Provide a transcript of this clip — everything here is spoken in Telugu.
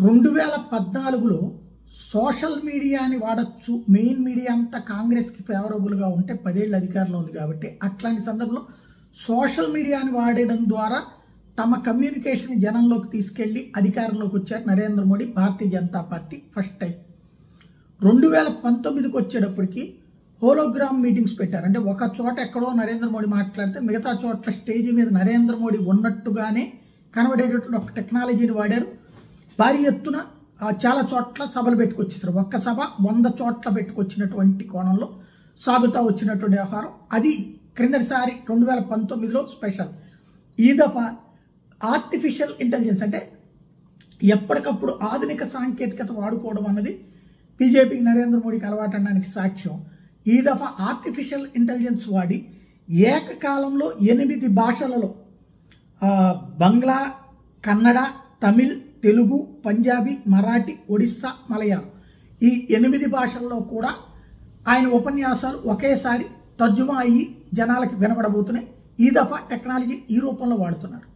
2014లో సోషల్ మీడియాని వాడచ్చు, మెయిన్ మీడియా అంతా కాంగ్రెస్కి ఫేవరబుల్గా ఉంటే 10 ఏళ్ళు అధికారంలో ఉంది కాబట్టి అట్లాంటి సందర్భంలో సోషల్ మీడియాని వాడడం ద్వారా తమ కమ్యూనికేషన్ జనంలోకి తీసుకెళ్లి అధికారంలోకి వచ్చారు Narendra Modi, Bharatiya Janata party first time. 2019కి వచ్చేటప్పటికి హోలోగ్రామ్ మీటింగ్స్ పెట్టారు. అంటే ఒక చోట ఎక్కడో నరేంద్ర మోడీ మాట్లాడితే మిగతా చోట్ల స్టేజ్ మీద నరేంద్ర మోడీ ఉన్నట్టుగానే కనబడేటటువంటి ఒక టెక్నాలజీని వాడారు. భారీ ఎత్తున చాలా చోట్ల సభలు పెట్టుకొచ్చేసారు. ఒక్క సభ 100 చోట్ల పెట్టుకొచ్చినటువంటి కోణంలో సాగుతూ వచ్చినటువంటి వ్యవహారం. అది క్రిందటిసారి 2019లో స్పెషల్. ఈ దఫా ఆర్టిఫిషియల్ ఇంటెలిజెన్స్ అంటే ఎప్పటికప్పుడు ఆధునిక సాంకేతికత వాడుకోవడం అన్నది బీజేపీకి నరేంద్ర మోడీకి అలవాటు అనడానికి సాక్ష్యం. ఈ దఫా ఆర్టిఫిషియల్ ఇంటెలిజెన్స్ వాడి ఏకకాలంలో 8 భాషలలో బంగ్లా, కన్నడ, తమిళ్, తెలుగు, పంజాబీ, మరాఠీ, ఒడిస్సా, మలయాళం ఈ 8 భాషల్లో కూడా ఆయన ఉపన్యాసాలు ఒకేసారి తర్జుమా అయ్యి జనాలకి వినపడబోతున్నాయి. ఈ దఫా టెక్నాలజీ ఈ రూపంలో వాడుతున్నారు.